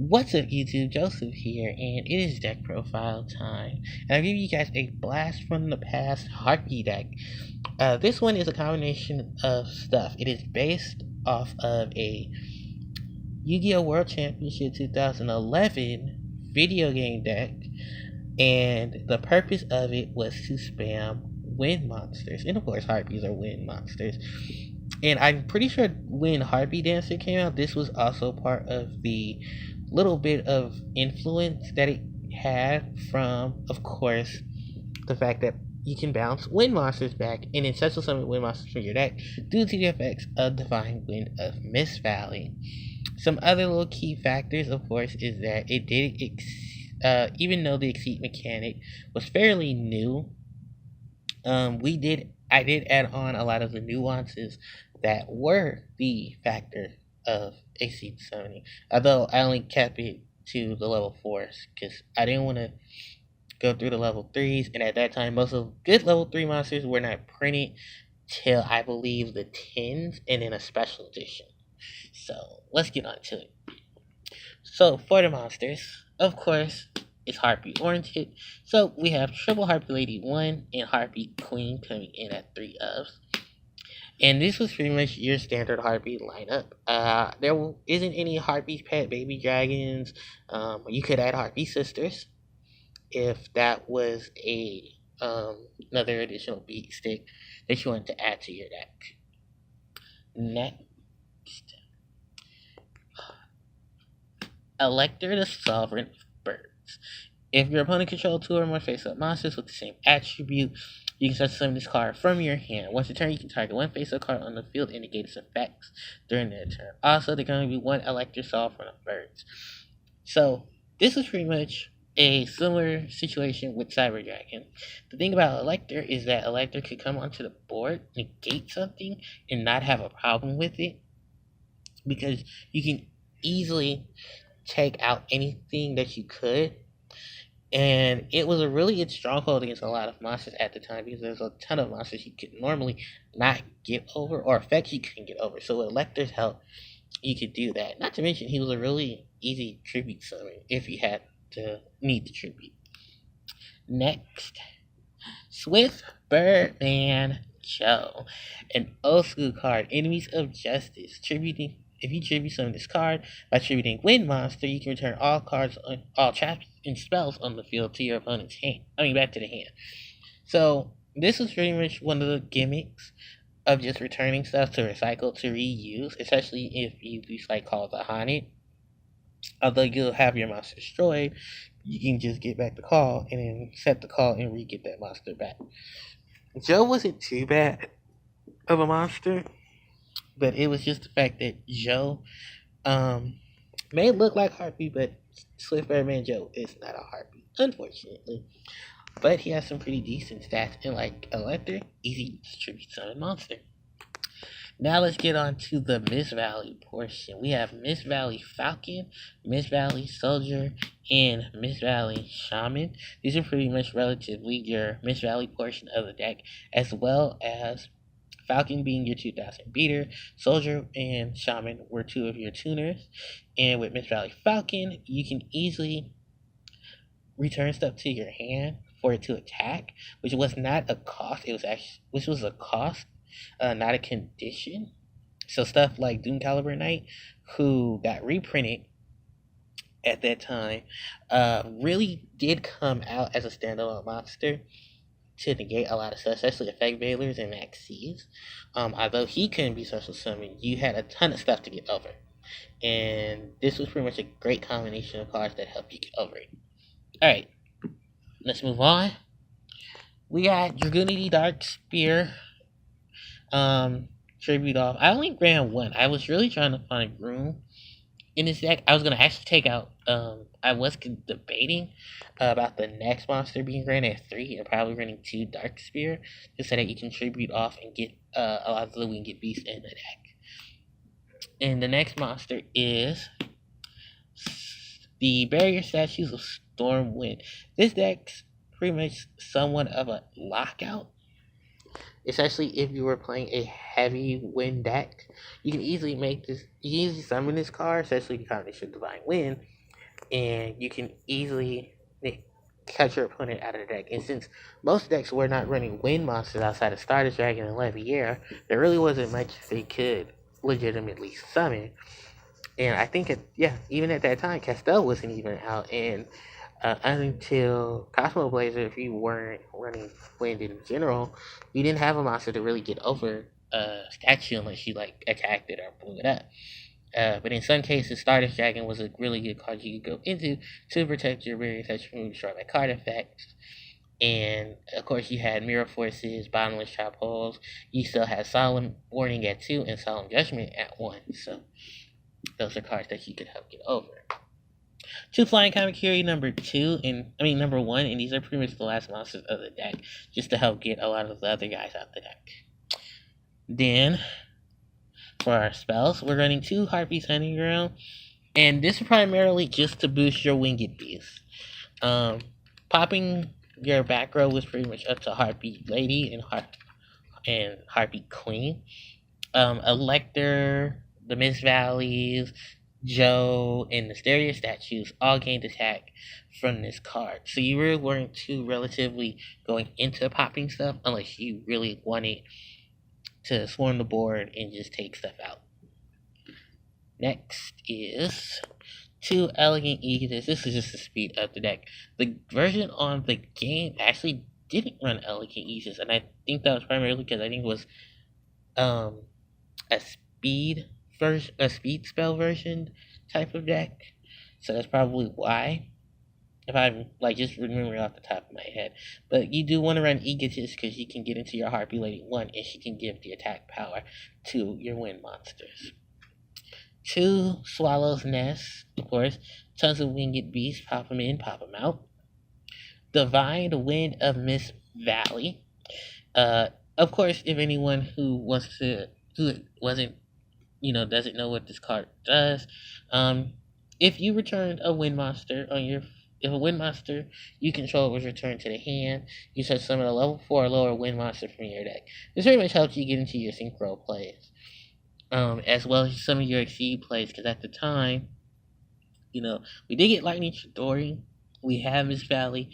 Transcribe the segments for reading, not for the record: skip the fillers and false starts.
What's up, YouTube? Joseph here, and it is deck profile time. And I'll give you guys a blast from the past Harpie deck. This one is a combination of stuff. It is based off of a Yu-Gi-Oh! World Championship 2011 video game deck, and the purpose of it was to spam wind monsters. And of course, Harpies are wind monsters. And I'm pretty sure when Harpie Dancer came out, this was also part of the little bit of influence that it had from, of course, the fact that you can bounce wind monsters back and then special summon wind monsters from your deck due to the effects of Divine Wind of Mist Valley. Some other little key factors, of course, is that it did, even though the exceed mechanic was fairly new, I did add on a lot of the nuances that were the factor of exceed summoning. Although I only kept it to the level 4s because I didn't want to go through the level 3s, and at that time most of good level 3 monsters were not printed till I believe the 10s and then a special edition. So let's get on to it. So for the monsters, of course, it's Harpie oriented. So we have Triple Harpie Lady 1 and Harpie Queen coming in at 3 ofs. And this was pretty much your standard Harpie lineup. There isn't any Harpie pet baby dragons. You could add Harpie sisters if that was another additional beat stick that you wanted to add to your deck. Next, Elector the Sovereign of Birds. If your opponent controls 2 or more face-up monsters with the same attribute, you can start to summon this card from your hand. Once a turn, you can target one face-up card on the field and negate its effects during their turn. Also, there can only be one Elector Sovereign of Birds. So, this is pretty much a similar situation with Cyber Dragon. The thing about Elector is that Elector could come onto the board, negate something, and not have a problem with it, because you can easily take out anything that you could. And it was a really good stronghold against a lot of monsters at the time, because there's a ton of monsters you could normally not get over, or effects you couldn't get over. So with Elector's help, you could do that. Not to mention, he was a really easy tribute summon if you had to need the tribute. Next, Swift Birdman Joe, an old school card, Enemies of Justice, tributing. If you tribute summon this card by tributing Wind Monster, you can return all cards, all traps and spells on the field to your opponent's hand. Back to the hand. So this is pretty much one of the gimmicks of just returning stuff to recycle, to reuse, especially if you recycle calls are haunted. Although you'll have your monster destroyed, you can just get back the call and then set the call and re-get that monster back. Joe wasn't too bad of a monster, but it was just the fact that Joe may look like Harpie, but Swift Birdman Joe is not a Harpie, unfortunately. But he has some pretty decent stats, and like Elector, easy to tribute summon monster. Now let's get on to the Mist Valley portion. We have Mist Valley Falcon, Mist Valley Soldier, and Mist Valley Shaman. These are pretty much relatively your Mist Valley portion of the deck, as well as Falcon being your 2000 beater. Soldier and Shaman were 2 of your tuners. And with Mist Valley Falcon, you can easily return stuff to your hand for it to attack, which was not a cost. Which was a cost, not a condition. So stuff like Doom Caliber Knight, who got reprinted at that time, really did come out as a standalone monster to negate a lot of stuff, especially effect veilers and maxis. Although he couldn't be special summoned, you had a ton of stuff to get over. And this was pretty much a great combination of cards that helped you get over it. Alright, let's move on. We got Dragunity Dark Spear. Tribute off. I only ran 1. I was really trying to find room in this deck. I was going to actually take out, I was debating about the next monster being ran at 3 and probably running 2 Dark Spear, just so that you can tribute off and get a lot of the Winged Beast in the deck. And the next monster is the Barrier Statues of Stormwind. This deck's pretty much somewhat of a lockout, especially if you were playing a heavy wind deck. You can easily summon this card, especially in combination with Divine Wind, and you can easily cut your opponent out of the deck. And since most decks were not running wind monsters outside of Stardust Dragon and Leviera, there really wasn't much they could legitimately summon. And I think, even at that time, Castell wasn't even out. And until Cosmo Blazer, if you weren't running wind in general, you didn't have a monster to really get over statue unless you like attacked it or blew it up. But in some cases, Stardust Dragon was a really good card you could go into to protect your barrier touch from destroy by card effects. And of course, you had Mirror Forces, Bottomless Trap Holes. You still had Solemn Warning at 2 and Solemn Judgment at 1. So those are cards that you could help get over. 2 Flying Kamakiri number 1, and these are pretty much the last monsters of the deck, just to help get a lot of the other guys out the deck. Then, for our spells, we're running 2 Harpies Hunting Ground, and this is primarily just to boost your Winged Beast. Popping your back row was pretty much up to Harpie Lady and Harpie Queen. Elector, the Mist Valleys, Joe, and the Stereo statues all gained attack from this card. So you really weren't too relatively going into popping stuff unless you really wanted to swarm the board and just take stuff out. Next is 2 Elegant Aegis. This is just to speed up the deck. The version on the game actually didn't run Elegant Aegis, and I think that was primarily because I think it was a speed spell version type of deck. So that's probably why, if I'm just remembering off the top of my head. But you do want to run Egotist because you can get into your Harpie Lady 1 and she can give the attack power to your wind monsters. 2 Swallow's Nest, of course. Tons of Winged Beasts. Pop them in, pop them out. Divine Wind of Mist Valley. Of course, if anyone who wasn't, doesn't know what this card does, if you returned a wind monster if a wind monster you control was returned to the hand, you should summon a level 4 or lower wind monster from your deck. This very much helps you get into your synchro plays, as well as some of your exceed plays, because at the time, we did get Lightning Chidori, we have Miss Valley,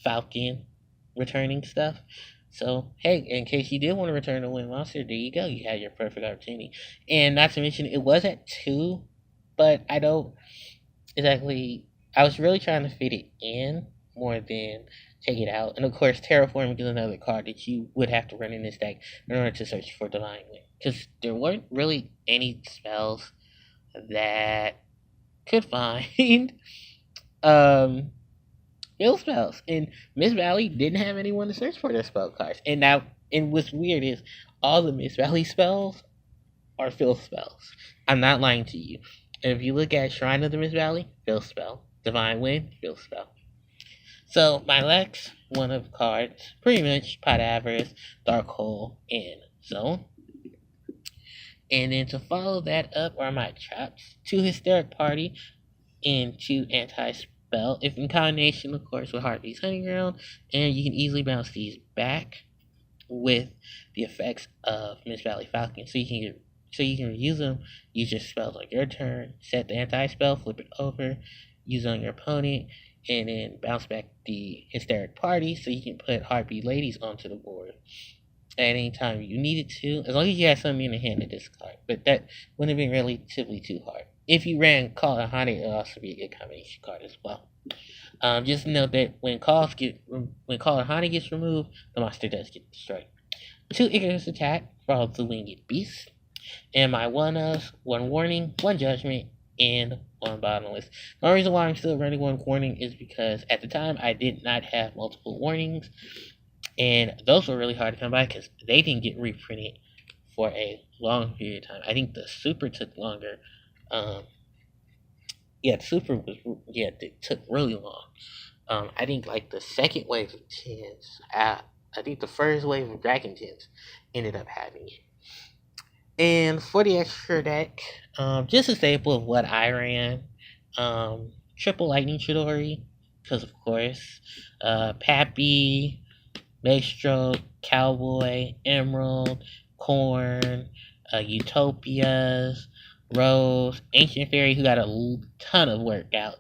Falcon returning stuff. So, hey, in case you did want to return a wind monster, there you go. You had your perfect opportunity. And not to mention, it was at 2, but I don't exactly... I was really trying to fit it in more than take it out. And of course, Terraforming is another card that you would have to run in this deck in order to search for Divine Wind. Because there weren't really any spells that could find field spells. And Miss Valley didn't have anyone to search for their spell cards. And what's weird is all the Miss Valley spells are field spells. I'm not lying to you. And if you look at Shrine of the Miss Valley, field spell. Divine Wind, field spell. So my Lex, one of cards, pretty much Pot Avarice, Dark Hole, and Zone. And then to follow that up are my traps. 2 Hysteric Party and 2 Anti-Spell. If in combination, of course, with Harpie's Hunting Ground, and you can easily bounce these back with the effects of Miss Valley Falcon. So you can use them, use your spells on your turn, set the anti-spell, flip it over, use it on your opponent, and then bounce back the Hysteric Party so you can put Harpie Ladies onto the board at any time you needed to, as long as you had something in the hand to discard. But that wouldn't have been relatively too hard. If you ran Call and Hana, it would also be a good combination card as well. Just note that when Call and Hana gets removed, the monster does get destroyed. 2 Icarus Attack for all the Winged Beasts. And my 1 Warning, 1 Judgment, and 1 Bottomless. The only reason why I'm still running 1 Warning is because at the time I did not have multiple warnings, and those were really hard to come by because they didn't get reprinted for a long period of time. I think the Super took longer. It took really long. I think the second wave of 10s, I think the first wave of Dragon 10s ended up having it. And for the extra deck, just a staple of what I ran, triple Lightning Chidori, because of course, Pappy, Maestro, Cowboy, Emerald, Corn, Utopias, Rose, Ancient Fairy, who got a ton of work out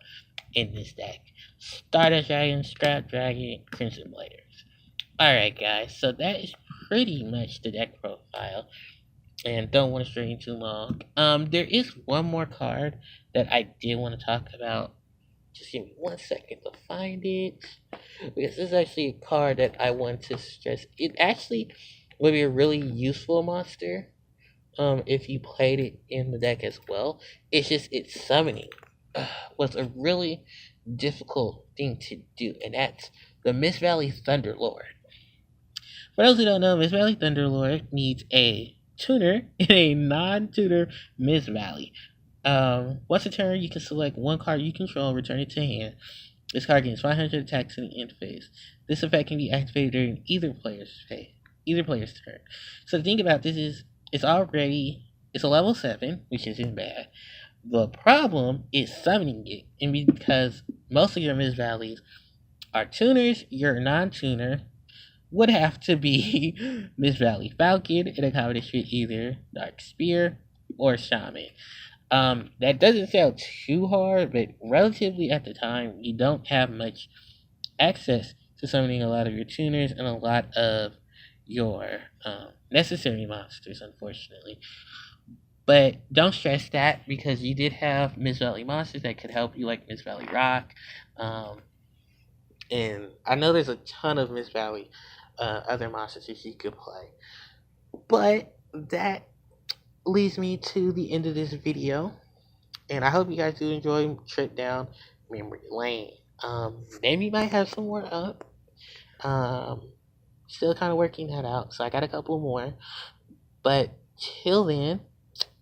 in this deck. Stardust Dragon, Scrap Dragon, Crimson Bladers. Alright guys, so that is pretty much the deck profile. And don't want to string too long. There is one more card that I did want to talk about. Just give me 1 second to find it. Because this is actually a card that I want to stress. It actually would be a really useful monster. If you played it in the deck as well. It's just its summoning was a really difficult thing to do, and that's the Mist Valley Thunderlord. For those who don't know, Mist Valley Thunderlord needs a tuner and a non-tuner Mist Valley. Once a turn, you can select one card you control, return it to hand. This card gains 500 attacks in the end phase. This effect can be activated during either player's turn. So the thing about this is, it's a level 7, which isn't bad. The problem is summoning it, and because most of your Mist Valleys are tuners, your non-tuner would have to be Mist Valley Falcon in a combination with either Dark Spear or Shaman. That doesn't sound too hard, but relatively at the time, you don't have much access to summoning a lot of your tuners and a lot of your necessary monsters, unfortunately. But don't stress that, because you did have Mist Valley monsters that could help you, like Mist Valley Rock. And I know there's a ton of Mist Valley other monsters that you could play. But that leads me to the end of this video. And I hope you guys do enjoy trip down memory lane. Maybe might have some more up. Still kind of working that out. So I got a couple more. But till then,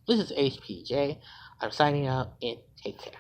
this is HPJ. I'm signing out, and take care.